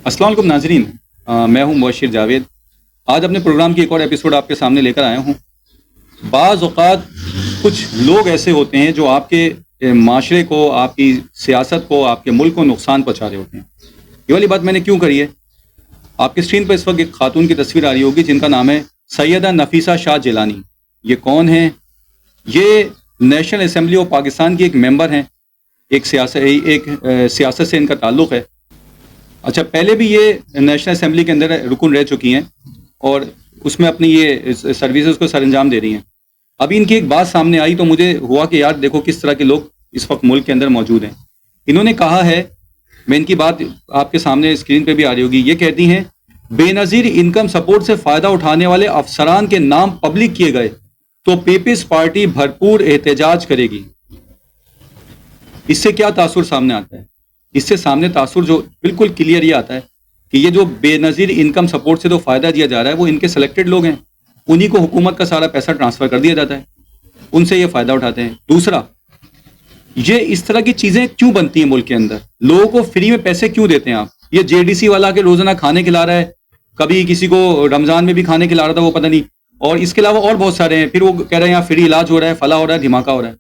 السلام علیکم ناظرین، میں ہوں مبشر جاوید۔ آج اپنے پروگرام کی ایک اور ایپیسوڈ آپ کے سامنے لے کر آیا ہوں۔ بعض اوقات کچھ لوگ ایسے ہوتے ہیں جو آپ کے معاشرے کو، آپ کی سیاست کو، آپ کے ملک کو نقصان پہنچا رہے ہوتے ہیں۔ یہ والی بات میں نے کیوں کری ہے؟ آپ کی اسکرین پر اس وقت ایک خاتون کی تصویر آ رہی ہوگی جن کا نام ہے سیدہ نفیسہ شاہ جیلانی۔ یہ کون ہیں؟ یہ نیشنل اسمبلی آف پاکستان کی ایک ممبر ہیں، ایک سیاست سے ان کا تعلق ہے۔ اچھا، پہلے بھی یہ نیشنل اسمبلی کے اندر رکن رہ چکی ہیں اور اس میں اپنی یہ سروسز کو سر انجام دے رہی ہیں۔ ابھی ان کی ایک بات سامنے آئی تو مجھے ہوا کہ یار دیکھو کس طرح کے لوگ اس وقت ملک کے اندر موجود ہیں۔ انہوں نے کہا ہے، میں ان کی بات آپ کے سامنے اسکرین پہ بھی آ رہی ہوگی، یہ کہتی ہیں بے نظیر انکم سپورٹ سے فائدہ اٹھانے والے افسران کے نام پبلک کیے گئے تو پیپلز پارٹی بھرپور احتجاج کرے گی۔ اس سے کیا تاثر سامنے آتا ہے؟ اس سے سامنے تاثر جو بالکل کلیئر یہ آتا ہے کہ یہ جو بے نظیر انکم سپورٹ سے جو فائدہ دیا جا رہا ہے وہ ان کے سلیکٹڈ لوگ ہیں، انہی کو حکومت کا سارا پیسہ ٹرانسفر کر دیا جاتا ہے، ان سے یہ فائدہ اٹھاتے ہیں۔ دوسرا، یہ اس طرح کی چیزیں کیوں بنتی ہیں ملک کے اندر؟ لوگوں کو فری میں پیسے کیوں دیتے ہیں آپ؟ یہ جے ڈی سی والا کے روزانہ کھانے کھلا رہا ہے، کبھی کسی کو رمضان میں بھی کھانے کھلا رہا تھا وہ پتہ نہیں، اور اس کے علاوہ اور بہت سارے ہیں۔ پھر وہ کہہ رہے ہیں یہاں فری علاج ہو رہا ہے، فلاں ہو رہا ہے، دھماکہ ہو رہا ہے۔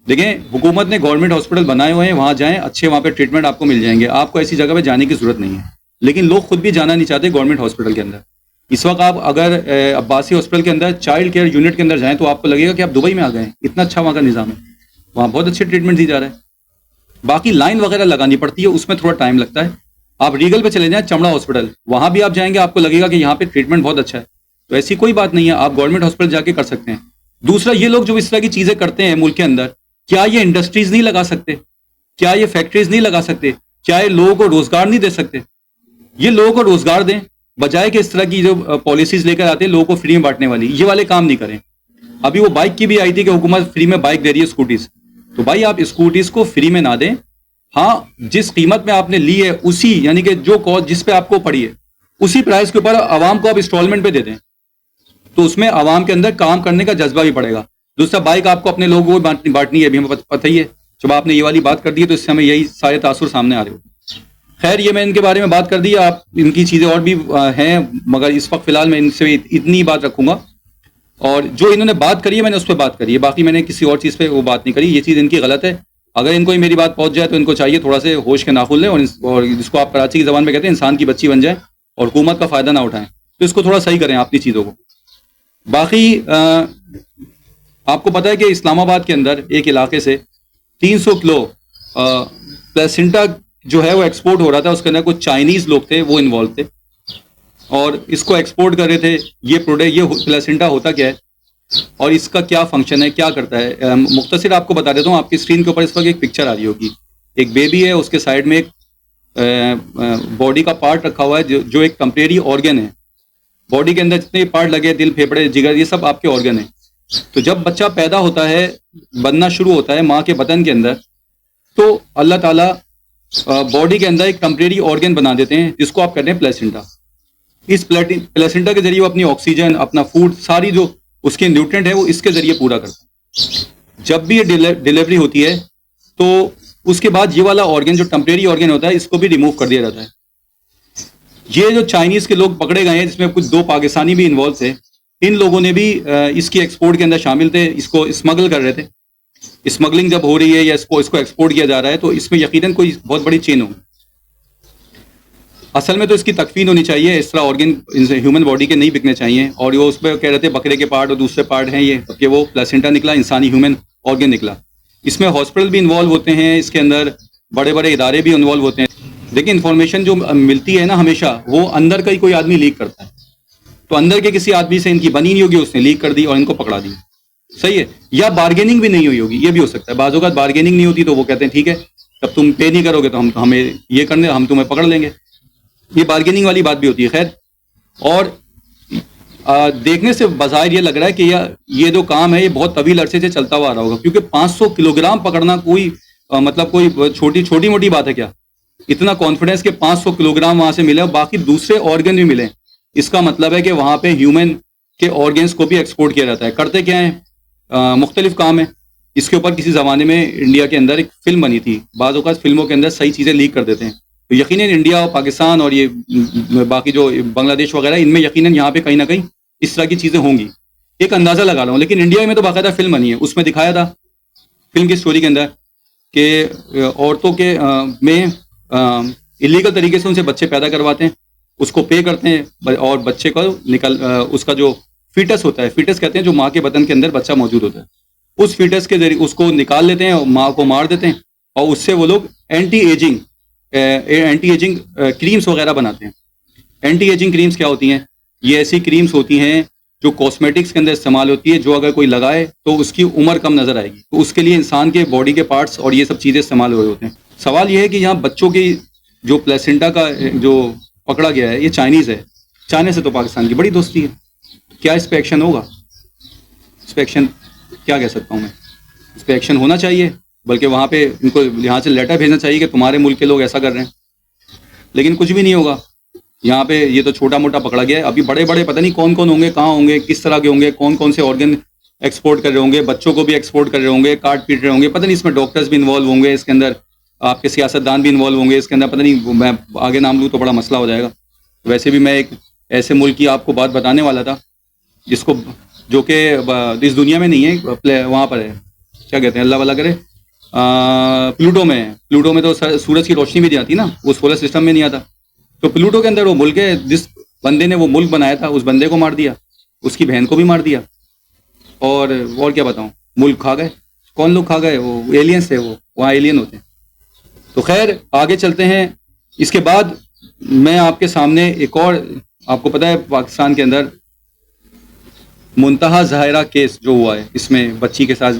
دیکھیں، حکومت نے گورنمنٹ ہاسپٹل بنائے ہوئے ہیں، وہاں جائیں، اچھے وہاں پہ ٹریٹمنٹ آپ کو مل جائیں گے، آپ کو ایسی جگہ پہ جانے کی ضرورت نہیں ہے۔ لیکن لوگ خود بھی جانا نہیں چاہتے گورنمنٹ ہاسپٹل کے اندر۔ اس وقت آپ اگر عباسی ہاسپٹل کے اندر چائلڈ کیئر یونٹ کے اندر جائیں تو آپ کو لگے گا کہ آپ دبئی میں آ گئے ہیں، اتنا اچھا وہاں کا نظام ہے، وہاں بہت اچھے ٹریٹمنٹ دی جا رہا ہے۔ باقی لائن وغیرہ لگانی پڑتی ہے، اس میں تھوڑا ٹائم لگتا ہے۔ آپ ریگل پہ چلے جائیں، چمڑا ہاسپٹل، وہاں بھی آپ جائیں گے، آپ کو لگے گا کہ یہاں پہ ٹریٹمنٹ بہت اچھا ہے۔ تو ایسی کوئی بات نہیں ہے، آپ گورنمنٹ ہاسپٹل جا کے کر سکتے ہیں۔ دوسرا، یہ لوگ جو اس طرح کی چیزیں کرتے ہیں ملک کے اندر، کیا یہ انڈسٹریز نہیں لگا سکتے؟ کیا یہ فیکٹریز نہیں لگا سکتے؟ کیا یہ لوگوں کو روزگار نہیں دے سکتے؟ یہ لوگوں کو روزگار دیں، بجائے کہ اس طرح کی جو پالیسیز لے کر آتے ہیں لوگوں کو فری میں بانٹنے والی، یہ والے کام نہیں کریں۔ ابھی وہ بائک کی بھی آئی تھی کہ حکومت فری میں بائک دے رہی ہے، اسکوٹیز۔ تو بھائی آپ اسکوٹیز کو فری میں نہ دیں، ہاں جس قیمت میں آپ نے لی ہے اسی، یعنی کہ جو کاسٹ جس پہ آپ کو پڑی ہے اسی پرائز کے اوپر عوام کو آپ انسٹالمنٹ پہ دے دیں، تو اس میں عوام کے اندر کام کرنے کا جذبہ بھی پڑے گا۔ دوسرا، بائک آپ کو اپنے لوگوں کو بانٹنی ہے، ابھی ہمیں پتہ ہی ہے۔ جب آپ نے یہ والی بات کر دی ہے تو اس سے ہمیں یہی سارے تاثر سامنے آ رہے ہو۔ خیر، یہ میں ان کے بارے میں بات کر دی، آپ ان کی چیزیں اور بھی ہیں، مگر اس وقت فی الحال میں ان سے اتنی بات رکھوں گا، اور جو انہوں نے بات کری ہے میں نے اس پہ بات کری ہے، باقی میں نے کسی اور چیز پہ وہ بات نہیں کری۔ یہ چیز ان کی غلط ہے۔ اگر ان کو میری بات پہنچ جائے تو ان کو چاہیے تھوڑا سے ہوش کے ناخن لیں، اور جس کو آپ کراچی کی زبان میں کہتے ہیں انسان کی بچی بن جائیں اور حکومت کا فائدہ نہ اٹھائیں، تو اس کو تھوڑا صحیح کریں اپنی چیزوں کو۔ باقی آپ کو پتا ہے کہ اسلام آباد کے اندر ایک علاقے سے 300 کلو پلیسنٹا جو ہے وہ ایکسپورٹ ہو رہا تھا، اس کے اندر کچھ چائنیز لوگ تھے، وہ انوالو تھے اور اس کو ایکسپورٹ کر رہے تھے۔ یہ پروڈکٹ، یہ پلیسنٹا ہوتا کیا ہے اور اس کا کیا فنکشن ہے، کیا کرتا ہے، مختصر آپ کو بتا دیتا ہوں۔ آپ کی اسکرین کے اوپر اس وقت ایک پکچر آ رہی ہوگی، ایک بیبی ہے، اس کے سائڈ میں ایک باڈی کا پارٹ رکھا ہوا ہے جو ایک ٹمپریری آرگن ہے۔ باڈی کے اندر جتنے پارٹ لگے، دل، پھیپھڑے، جگر، یہ سب آپ کے آرگن ہیں۔ تو جب بچہ پیدا ہوتا ہے، بننا شروع ہوتا ہے ماں کے بدن کے اندر، تو اللہ تعالیٰ باڈی کے اندر ایک ٹمپریری آرگن بنا دیتے ہیں جس کو آپ کہتے ہیں پلیسنٹا۔ اس پلیسنٹا کے ذریعے وہ اپنی آکسیجن، اپنا فوڈ، ساری جو اس کے نیوٹرینٹ ہے وہ اس کے ذریعے پورا کرتا ہے۔ جب بھی یہ ڈیلیوری ہوتی ہے تو اس کے بعد یہ والا آرگن جو ٹمپریری آرگن ہوتا ہے اس کو بھی ریموو کر دیا جاتا ہے۔ یہ جو چائنیز کے لوگ پکڑے گئے ہیں، جس میں کچھ 2 پاکستانی بھی انوالو تھے، ان لوگوں نے بھی اس کی ایکسپورٹ کے اندر شامل تھے، اس کو اسمگل کر رہے تھے۔ اسمگلنگ جب ہو رہی ہے یا اس کو ایکسپورٹ کیا جا رہا ہے تو اس میں یقیناً کوئی بہت بڑی چین ہوگی۔ اصل میں تو اس کی تکفین ہونی چاہیے، اس طرح آرگن ہیومن باڈی کے نہیں بکنے چاہیے۔ اور وہ اس پہ کہہ رہے تھے بکرے کے پارٹ اور دوسرے پارٹ ہیں یہ، کہ وہ پلیسنٹا نکلا، انسانی ہیومن آرگن نکلا۔ اس میں ہاسپٹل بھی انوالو ہوتے ہیں، اس کے اندر بڑے بڑے ادارے بھی انوالو ہوتے ہیں۔ لیکن انفارمیشن جو ملتی ہے نا ہمیشہ، وہ اندر کا ہی کوئی آدمی لیک کرتا ہے۔ تو اندر کے کسی آدمی سے ان کی بنی نہیں ہوگی، اس نے لیک کر دی اور ان کو پکڑا دی، صحیح ہے۔ یا بارگیننگ بھی نہیں ہوئی ہوگی، یہ بھی ہو سکتا ہے۔ بعض اوقات بارگیننگ نہیں ہوتی تو وہ کہتے ہیں ٹھیک ہے، جب تم پے نہیں کرو گے تو ہمیں یہ کرنے، ہم تمہیں پکڑ لیں گے۔ یہ بارگیننگ والی بات بھی ہوتی ہے۔ خیر، اور دیکھنے سے بظاہر یہ لگ رہا ہے کہ یہ جو کام ہے یہ بہت طویل عرصے سے چلتا ہوا آ رہا ہوگا، کیونکہ 500 کلو گرام پکڑنا کوئی مطلب کوئی چھوٹی موٹی بات ہے کیا؟ اتنا کانفیڈنس کہ 500 کلو گرام وہاں سے ملے اور باقی دوسرے آرگن بھی ملیں، اس کا مطلب ہے کہ وہاں پہ ہیومن کے آرگنس کو بھی ایکسپورٹ کیا جاتا ہے۔ کرتے کیا ہیں؟ مختلف کام ہیں۔ اس کے اوپر کسی زمانے میں انڈیا کے اندر ایک فلم بنی تھی۔ بعض اوقات فلموں کے اندر صحیح چیزیں لیک کر دیتے ہیں، تو یقیناً انڈیا اور پاکستان اور یہ باقی جو بنگلہ دیش وغیرہ ان میں یقیناً یہاں پہ کہیں نہ کہیں اس طرح کی چیزیں ہوں گی، ایک اندازہ لگا رہا ہوں. لیکن انڈیا میں تو باقاعدہ فلم بنی ہے، اس میں دکھایا تھا فلم کی سٹوری کے اندر کہ عورتوں کے میں الیگل طریقے سے ان سے بچے پیدا کرواتے ہیں، اس کو پے کرتے ہیں اور بچے کو اس کا جو فیٹس ہوتا ہے، فیٹس کہتے ہیں جو ماں کے بدن کے اندر بچہ موجود ہوتا ہے، اس فیٹس کے ذریعے اس کو نکال لیتے ہیں اور ماں کو مار دیتے ہیں، اور اس سے وہ لوگ اینٹی ایجنگ کریمز وغیرہ بناتے ہیں. اینٹی ایجنگ کریمز کیا ہوتی ہیں؟ یہ ایسی کریمز ہوتی ہیں جو کاسمیٹکس کے اندر استعمال ہوتی ہے، جو اگر کوئی لگائے تو اس کی عمر کم نظر آئے گی. تو اس کے لیے انسان کے باڈی کے پارٹس اور یہ سب چیزیں استعمال ہوئے ہوتے ہیں. سوال یہ ہے کہ یہاں بچوں کی جو پلیسنٹا کا جو پکڑا گیا ہے یہ چائنیز ہے. چائنا سے تو پاکستان کی بڑی دوستی ہے. کیا اس پہ ایکشن ہوگا؟ اس پہ ایکشن کیا کہہ سکتا ہوں میں؟ اس پہ ایکشن ہونا چاہیے، بلکہ وہاں پہ ان کو یہاں سے لیٹر بھیجنا چاہیے کہ تمہارے ملک کے لوگ ایسا کر رہے ہیں. لیکن کچھ بھی نہیں ہوگا. یہاں پہ یہ تو چھوٹا موٹا پکڑا گیا ہے. ابھی بڑے بڑے پتہ نہیں کون کون ہوں گے، کہاں ہوں گے، کس طرح کے ہوں گے، کون کون سے آرگن ایکسپورٹ کر رہے ہوں گے، بچوں کو بھی ایکسپورٹ کر رہے ہوں گے، کاٹ پیٹ رہے ہوں گے. پتہ نہیں اس میں ڈاکٹرز بھی انوالو ہوں گے، اس کے اندر آپ کے سیاستدان بھی انوالو ہوں گے اس کے اندر. پتہ نہیں میں آگے نام لوں تو بڑا مسئلہ ہو جائے گا. ویسے بھی میں ایک ایسے ملک کی آپ کو بات بتانے والا تھا جس کو جو کہ اس دنیا میں نہیں ہے، وہاں پر ہے، کیا کہتے ہیں، اللہ والا کرے، پلوٹو میں ہے. پلوٹو میں تو سورج کی روشنی بھی نہیں آتی نا، وہ سولر سسٹم میں نہیں آتا. تو پلوٹو کے اندر وہ ملک ہے، جس بندے نے وہ ملک بنایا تھا اس بندے کو مار دیا، اس کی بہن کو بھی مار دیا، اور کیا بتاؤں، ملک کھا گئے. کون لوگ کھا گئے؟ وہ ایلینس تھے، وہ وہاں ایلین ہوتے ہیں. تو خیر آگے چلتے ہیں. اس کے بعد میں آپ کے سامنے ایک اور، آپ کو پتہ ہے پاکستان کے اندر منتہا ظاہرہ کیس جو ہوا ہے، اس میں بچی کے ساتھ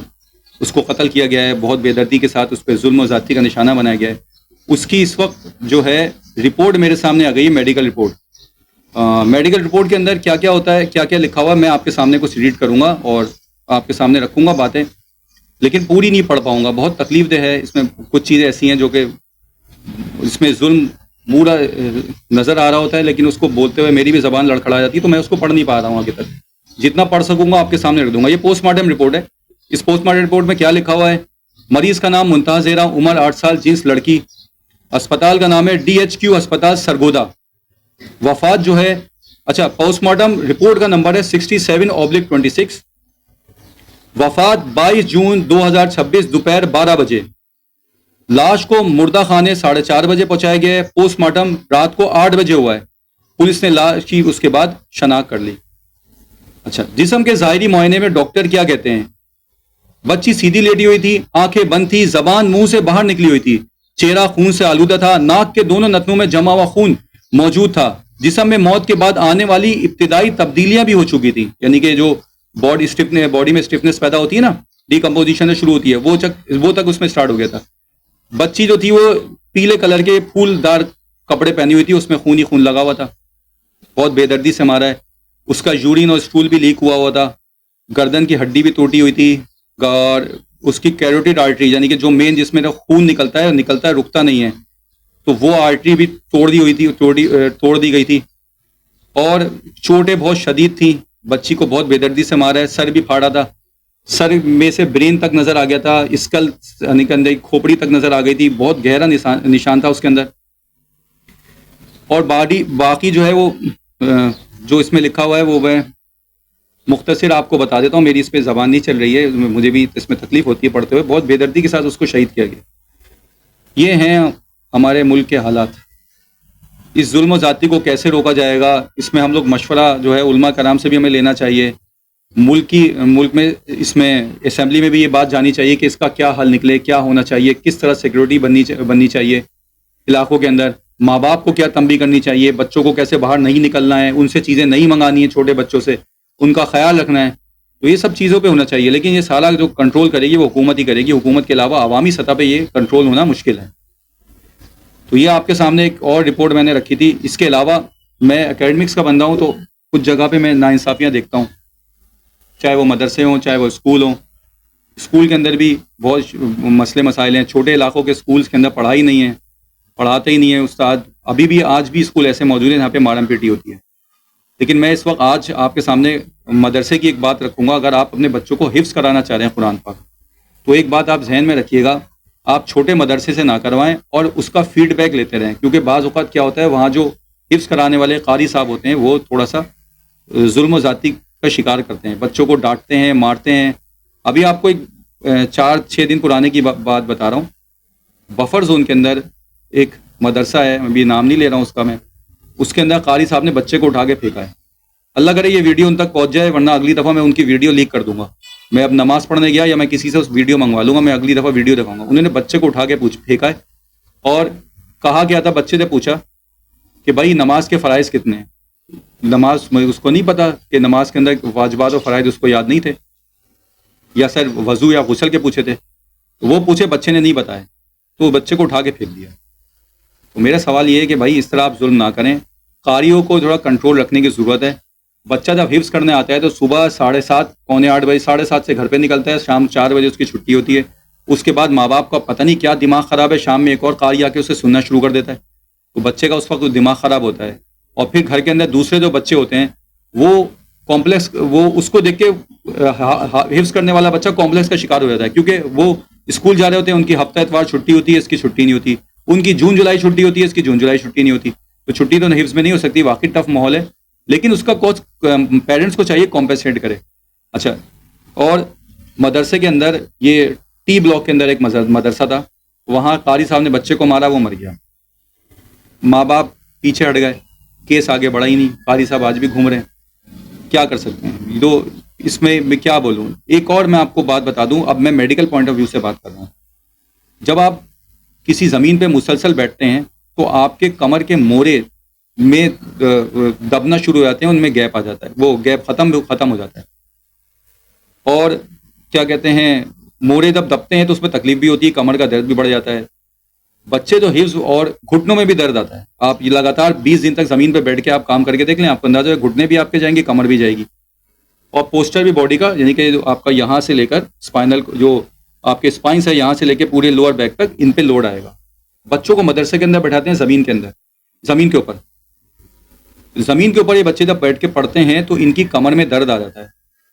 اس کو قتل کیا گیا ہے، بہت بے دردی کے ساتھ اس پہ ظلم و زیادتی کا نشانہ بنایا گیا ہے. اس کی اس وقت جو ہے رپورٹ میرے سامنے آ گئی ہے، میڈیکل رپورٹ. میڈیکل رپورٹ کے اندر کیا کیا ہوتا ہے، کیا کیا لکھا ہوا ہے، میں آپ کے سامنے کچھ ریڈ کروں گا اور آپ کے سامنے رکھوں گا باتیں، لیکن پوری نہیں پڑھ پاؤں گا. بہت تکلیف دہ ہے. اس میں کچھ چیزیں ایسی ہیں جو کہ اس میں ظلم پورا نظر آ رہا ہوتا ہے، لیکن اس کو بولتے ہوئے میری بھی زبان لڑکھڑا جاتی ہے، تو میں اس کو پڑھ نہیں پا رہا ہوں. آگے تک جتنا پڑھ سکوں گا آپ کے سامنے رکھ دوں گا. یہ پوسٹ مارٹم رپورٹ ہے. اس پوسٹ مارٹم رپورٹ میں کیا لکھا ہوا ہے؟ مریض کا نام منتہا زہرا، عمر 8 سال، جنس لڑکی، اسپتال کا نام ہے DHQ اسپتال سرگودا. وفات جو ہے، اچھا پوسٹ مارٹم رپورٹ کا نمبر ہے 67/26. وفات 22 جون 2026 دوپہر 12 بجے. لاش کو مردہ خانے 4:30 بجے پہنچایا گیا ہے. پوسٹ مارٹم رات کو 8 بجے ہوا ہے. پولیس نے لاش کی اس کے بعد شناخت کر لی. اچھا، جسم کے ظاہری معائنے میں ڈاکٹر کیا کہتے ہیں؟ بچی سیدھی لیٹی ہوئی تھی، آنکھیں بند تھی، زبان منہ سے باہر نکلی ہوئی تھی، چہرہ خون سے آلودہ تھا، ناک کے دونوں نتنوں میں جمع ہوا خون موجود تھا. جسم میں موت کے بعد آنے والی ابتدائی تبدیلیاں بھی ہو چکی تھیں، یعنی کہ جو باڈی میں اسٹفنس پیدا ہوتی ہے نا، ڈیکمپوزیشن شروع ہوتی ہے، وہ تک اس میں سٹارٹ ہو گیا تھا. بچی جو تھی وہ پیلے کلر کے پھول دار کپڑے پہنی ہوئی تھی، اس میں خون ہی خون لگا ہوا تھا، بہت بے دردی سے مارا ہے. اس کا یورین اور اسٹول بھی لیک ہوا تھا. گردن کی ہڈی بھی ٹوٹی ہوئی تھی، اور اس کی کیروٹیڈ آرٹری یعنی کہ جو مین جس میں خون نکلتا ہے رکتا نہیں ہے، تو وہ آرٹری بھی توڑ دی گئی تھی. اور چوٹیں بہت شدید تھیں. بچی کو بہت بے دردی سے مارا ہے. سر بھی پھاڑا تھا، سر میں سے برین تک نظر آ گیا تھا، اسکل یعنی کھوپڑی تک نظر آ گئی تھی. بہت گہرا نشان تھا اس کے اندر. اور باقی جو ہے وہ جو اس میں لکھا ہوا ہے وہ میں مختصر آپ کو بتا دیتا ہوں. میری اس پہ زبان نہیں چل رہی ہے، مجھے بھی اس میں تکلیف ہوتی ہے پڑھتے ہوئے. بہت بے دردی کے ساتھ اس کو شہید کیا گیا. یہ ہیں ہمارے ملک کے حالات. اس ظلم و زیادتی کو کیسے روکا جائے گا، اس میں ہم لوگ مشورہ جو ہے علماء کرام سے بھی ہمیں لینا چاہیے. ملک میں اس میں اسمبلی میں بھی یہ بات جانی چاہیے کہ اس کا کیا حل نکلے، کیا ہونا چاہیے، کس طرح سیکورٹی بننی چاہیے علاقوں کے اندر. ماں باپ کو کیا تنبیہ کرنی چاہیے، بچوں کو کیسے باہر نہیں نکلنا ہے، ان سے چیزیں نہیں منگانی ہیں، چھوٹے بچوں سے ان کا خیال رکھنا ہے. تو یہ سب چیزوں پہ ہونا چاہیے. لیکن یہ سارا جو کنٹرول کرے گی وہ حکومت ہی کرے گی. حکومت کے علاوہ عوامی سطح پہ یہ کنٹرول ہونا مشکل ہے. تو یہ آپ کے سامنے ایک اور رپورٹ میں نے رکھی تھی. اس کے علاوہ میں اکیڈمکس کا بندہ ہوں، تو کچھ جگہ پہ میں ناانصافیاں دیکھتا ہوں، چاہے وہ مدرسے ہوں چاہے وہ اسکول ہوں. اسکول کے اندر بھی بہت مسئلے مسائل ہیں. چھوٹے علاقوں کے اسکولس کے اندر پڑھائی نہیں ہے، پڑھاتے ہی نہیں ہیں استاد. ابھی بھی آج بھی اسکول ایسے موجود ہیں جہاں پہ مارم پیٹی ہوتی ہے. لیکن میں اس وقت آج آپ کے سامنے مدرسے کی ایک بات رکھوں گا. اگر آپ اپنے بچوں کو حفظ کرانا چاہ رہے ہیں قرآن پاک، تو ایک بات آپ ذہن میں رکھیے گا آپ چھوٹے مدرسے سے نہ کروائیں اور اس کا فیڈ بیک لیتے رہیں، کیونکہ بعض اوقات کیا ہوتا ہے وہاں جو حفظ کرانے والے قاری صاحب ہوتے ہیں وہ تھوڑا سا ظلم و زیادتی کا شکار کرتے ہیں، بچوں کو ڈانٹتے ہیں، مارتے ہیں۔ ابھی آپ کو ایک 4-6 دن پرانے کی بات بتا رہا ہوں، بفر زون کے اندر ایک مدرسہ ہے، ابھی نام نہیں لے رہا ہوں اس کا میں، اس کے اندر قاری صاحب نے بچے کو اٹھا کے پھینکا ہے۔ اللہ کرے یہ ویڈیو ان تک پہنچ جائے، ورنہ اگلی دفعہ میں ان کی ویڈیو لیک کر دوں گا۔ میں اب نماز پڑھنے گیا یا میں کسی سے اس ویڈیو منگوا لوں گا، میں اگلی دفعہ ویڈیو دکھاؤں گا۔ انہوں نے بچے کو اٹھا کے پھینکا ہے اور کہا گیا تھا، بچے سے پوچھا کہ بھائی نماز کے فرائض کتنے ہیں؟ نماز میں اس کو نہیں پتا کہ نماز کے اندر واجبات و فرائض اس کو یاد نہیں تھے، یا سر وضو یا غسل کے پوچھے تھے، وہ پوچھے بچے نے نہیں بتایا، تو بچے کو اٹھا کے پھینک دیا۔ تو میرا سوال یہ ہے کہ بھائی اس طرح آپ ظلم نہ کریں، قاریوں کو تھوڑا کنٹرول رکھنے کی ضرورت ہے۔ بچہ جب حفظ کرنے آتا ہے تو صبح 7:30 7:45 بجے 7:30 سے گھر پہ نکلتا ہے، شام 4 بجے اس کی چھٹی ہوتی ہے۔ اس کے بعد ماں باپ کا پتہ نہیں کیا دماغ خراب ہے، شام میں ایک اور قاری آ کے اسے سننا شروع کر دیتا ہے، تو بچے کا اس وقت دماغ خراب ہوتا ہے۔ اور پھر گھر کے اندر دوسرے جو بچے ہوتے ہیں وہ کمپلیکس، وہ اس کو دیکھ کے حفظ کرنے والا بچہ کمپلیکس کا شکار ہو جاتا ہے، کیونکہ وہ اسکول جا رہے ہوتے ہیں، ان کی ہفتہ اتوار چھٹی ہوتی ہے، اس کی چھٹی نہیں ہوتی، ان کی جون جولائی چھٹی ہوتی ہے، اس کی جون جولائی چھٹی نہیں ہوتی، تو چھٹی تو حفظ میں نہیں ہو سکتی، واقعی ٹف ماحول ہے، لیکن اس کا کوچ پیرنٹس کو چاہیے کمپنسیٹ کرے۔ اچھا، اور مدرسے کے اندر یہ ٹی بلاک کے اندر ایک مدرسہ تھا، وہاں قاری صاحب نے بچے کو مارا، وہ مر گیا، ماں باپ پیچھے ہٹ گئے، کیس آگے بڑھا ہی نہیں، قاری صاحب آج بھی گھوم رہے ہیں، کیا کر سکتے ہیں؟ تو اس میں کیا بولوں۔ ایک اور میں آپ کو بات بتا دوں، اب میں میڈیکل پوائنٹ آف ویو سے بات کر رہا ہوں۔ جب آپ کسی زمین پہ مسلسل بیٹھتے ہیں تو آپ کے کمر کے موڑے میں دبنا شروع ہو جاتے ہیں، ان میں گیپ آ جاتا ہے، وہ گیپ ختم ہو جاتا ہے، اور کیا کہتے ہیں، موڑے جب دبتے ہیں تو اس میں تکلیف بھی ہوتی ہے، کمر کا درد بھی بڑھ جاتا ہے۔ بچے تو حفظ اور گھٹنوں میں بھی درد آتا ہے، آپ یہ لگاتار 20 دن تک زمین پہ بیٹھ کے آپ کام کر کے دیکھ لیں، آپ کو اندازہ ہے گھٹنے بھی آپ کے جائیں گے، کمر بھی جائے گی، اور پوسچر بھی باڈی کا، یعنی کہ آپ کا یہاں سے لے کر اسپائنل، جو آپ کے اسپائنس ہے یہاں سے لے کے پورے لوور بیک تک، ان پہ لوڈ آئے گا۔ بچوں کو مدرسے کے اندر بیٹھاتے ہیں زمین کے اندر، زمین کے اوپر یہ بچے جب بیٹھ کے پڑھتے ہیں تو ان کی کمر میں درد آ جاتا ہے،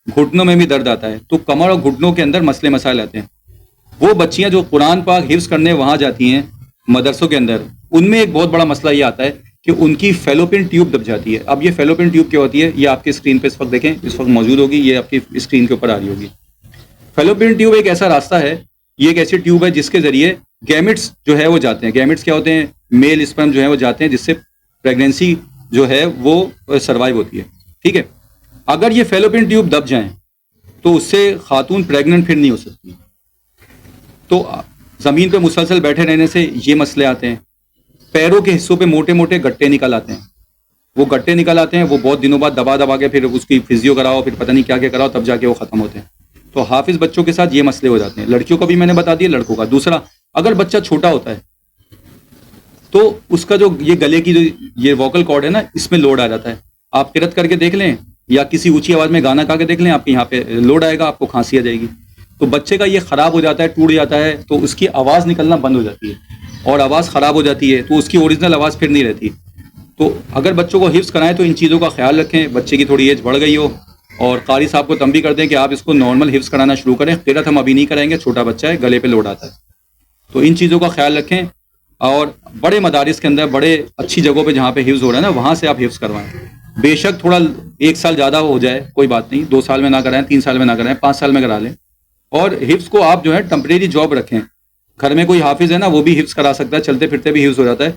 گھٹنوں میں بھی درد آتا ہے، تو کمر اور گھٹنوں کے اندر مسئلے مسائل آتے ہیں۔ وہ بچیاں جو قرآن پاک حفظ کرنے وہاں جاتی ہیں مدرسوں کے اندر، ان میں ایک بہت بڑا مسئلہ یہ آتا ہے کہ ان کی فیلوپین ٹیوب دب جاتی ہے۔ اب یہ فیلوپین ٹیوب کیا ہوتی ہے، یہ آپ کی اسکرین پہ اس وقت دیکھیں، اس وقت موجود ہوگی، یہ آپ کی اسکرین کے اوپر آ رہی ہوگی۔ فیلوپین ٹیوب ایک ایسا راستہ ہے، یہ ایک ایسی ٹیوب ہے جس کے ذریعے گیمٹس جو ہے وہ جاتے ہیں۔ گیمٹس کیا ہوتے ہیں؟ میل اسپرم جو ہے وہ جاتے ہیں، جس سے پریگنینسی جو ہے وہ سروائیو ہوتی ہے، ٹھیک ہے۔ اگر یہ فیلوپین ٹیوب دب جائیں تو اس سے خاتون پریگننٹ پھر نہیں ہو سکتی۔ تو زمین پہ مسلسل بیٹھے رہنے سے یہ مسئلے آتے ہیں۔ پیروں کے حصوں پہ موٹے موٹے گٹے نکل آتے ہیں، وہ گٹے نکل آتے ہیں، وہ بہت دنوں بعد دبا دبا کے پھر اس کی فزیو کراؤ، پھر پتہ نہیں کیا کراؤ، تب جا کے وہ ختم ہوتے ہیں۔ تو حافظ بچوں کے ساتھ یہ مسئلے ہو جاتے ہیں۔ لڑکیوں کا بھی میں نے بتا دیا، لڑکوں کا۔ دوسرا، اگر بچہ چھوٹا ہوتا ہے تو اس کا جو یہ گلے کی جو یہ ووکل کارڈ ہے نا، اس میں لوڈ آ جاتا ہے۔ آپ قرأت کر کے دیکھ لیں یا کسی اونچی آواز میں گانا گا کے دیکھ لیں، آپ کے یہاں پہ لوڈ آئے گا، آپ کو کھانسی آ جائے گی۔ تو بچے کا یہ خراب ہو جاتا ہے، ٹوٹ جاتا ہے، تو اس کی آواز نکلنا بند ہو جاتی ہے، اور آواز خراب ہو جاتی ہے تو اس کی اوریجنل آواز پھر نہیں رہتی۔ تو اگر بچوں کو حفظ کرائیں تو ان چیزوں کا خیال رکھیں۔ بچے کی تھوڑی ایج بڑھ گئی ہو، اور قاری صاحب کو تنبیہ کر دیں کہ آپ اس کو نارمل حفظ کرانا شروع کریں۔ قرأت ہم ابھی نہیں کرائیں گے، چھوٹا بچہ ہے، گلے پہ لوڈ آتا ہے، تو ان چیزوں کا خیال رکھیں۔ اور بڑے مدارس کے اندر، بڑے اچھی جگہوں پہ جہاں پہ حفظ ہو رہا ہے نا، وہاں سے آپ حفظ کروائیں۔ بے شک تھوڑا 1 سال زیادہ ہو جائے کوئی بات نہیں، 2 سال میں نہ کرائیں، 3 سال میں نہ کرائیں، 5 سال میں کرا لیں۔ اور حفظ کو آپ جو ہے ٹمپریری جاب رکھیں۔ گھر میں کوئی حافظ ہے نا، وہ بھی حفظ کرا سکتا ہے، چلتے پھرتے بھی حفظ ہو جاتا ہے،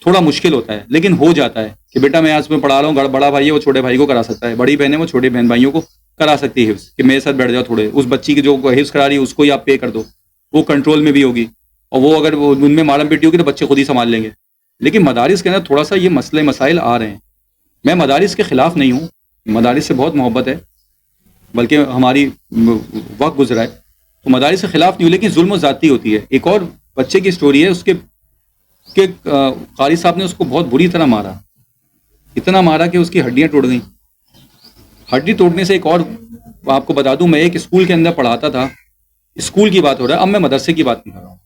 تھوڑا مشکل ہوتا ہے لیکن ہو جاتا ہے کہ بیٹا میں آج میں پڑھا رہا ہوں، بڑا بھائی ہے وہ چھوٹے بھائی کو کرا سکتا ہے، بڑی بہن ہے وہ چھوٹے بہن بھائیوں کو کرا سکتی ہے حفظ، کہ میرے ساتھ بیٹھ جاؤ تھوڑے، اس بچی کی جو حفظ کرا رہی ہے اس کو ہی آپ پے کر دو، وہ کنٹرول میں بھی ہوگی، اور وہ اگر وہ ان میں مارم پیٹی ہوگی تو بچے خود ہی سنبھال لیں گے۔ لیکن مدارس کے اندر تھوڑا سا یہ مسئلے مسائل آ رہے ہیں۔ میں مدارس کے خلاف نہیں ہوں، مدارس سے بہت محبت ہے، بلکہ ہماری وقت گزرا ہے تو مدارس کے خلاف نہیں ہوں، لیکن ظلم و زیادتی ہوتی ہے۔ ایک اور بچے کی سٹوری ہے، اس کے قاری صاحب نے اس کو بہت بری طرح مارا، اتنا مارا کہ اس کی ہڈیاں ٹوٹ گئیں۔ ہڈی توڑنے سے ایک اور آپ کو بتا دوں، میں ایک اسکول کے اندر پڑھاتا تھا، اسکول کی بات ہو رہا ہے، اب میں مدرسے کی بات نہیں کر رہا ہوں۔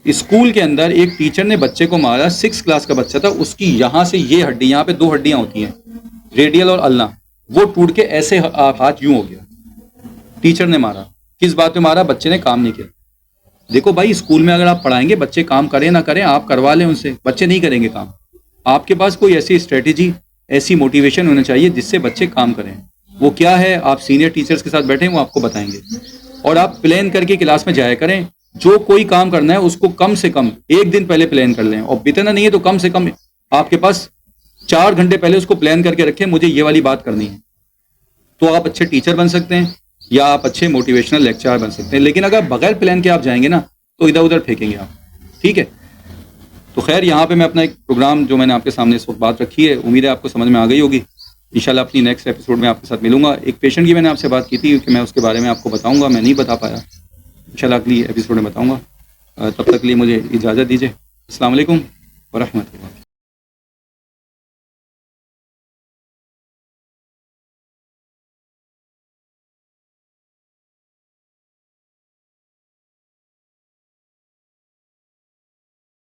اسکول کے اندر ایک ٹیچر نے بچے کو مارا، 6 کلاس کا بچہ تھا، اس کی یہاں سے یہ ہڈی، یہاں پہ 2 ہڈیاں ہوتی ہیں، ریڈیل اور النا، وہ ٹوٹ کے ایسے ہاتھ یوں ہو گیا۔ ٹیچر نے مارا، کس بات پہ مارا؟ بچے نے کام نہیں کیا۔ دیکھو بھائی اسکول میں اگر آپ پڑھائیں گے بچے کام کریں نہ کریں آپ کروا لیں ان سے, بچے نہیں کریں گے کام. آپ کے پاس کوئی ایسی اسٹریٹجی ایسی موٹیویشن ہونا چاہیے جس سے بچے کام کریں. وہ کیا ہے آپ سینئر ٹیچرز کے ساتھ بیٹھیں وہ آپ کو بتائیں گے. اور آپ پلان کر کے کلاس میں جایا کریں, جو کوئی کام کرنا ہے اس کو کم سے کم 1 دن پہلے پلان کر لیں, اور بتنا نہیں ہے تو کم سے کم آپ کے پاس 4 گھنٹے پہلے اس کو پلان کر کے رکھیں مجھے یہ والی بات کرنی ہے. تو آپ اچھے ٹیچر بن سکتے ہیں یا آپ اچھے موٹیویشنل لیکچرر بن سکتے ہیں. لیکن اگر بغیر پلان کے آپ جائیں گے نا تو ادھر ادھر پھینکیں گے آپ. ٹھیک ہے, تو خیر یہاں پہ میں اپنا ایک پروگرام جو میں نے آپ کے سامنے اس وقت بات رکھی ہے امید ہے آپ کو سمجھ میں آ گئی ہوگی. انشاءاللہ اپنی نیکسٹ ایپیسوڈ میں آپ کے ساتھ ملوں گا. ایک پیشنٹ کی میں نے آپ سے بات کی تھی کہ میں اس کے بارے میں آپ کو بتاؤں گا, میں نہیں بتا پایا, انشاءاللہ اگلی ایپیسوڈ میں بتاؤں گا. تب تک کے لیے مجھے اجازت دیجیے. السلام علیکم ورحمۃ اللہ.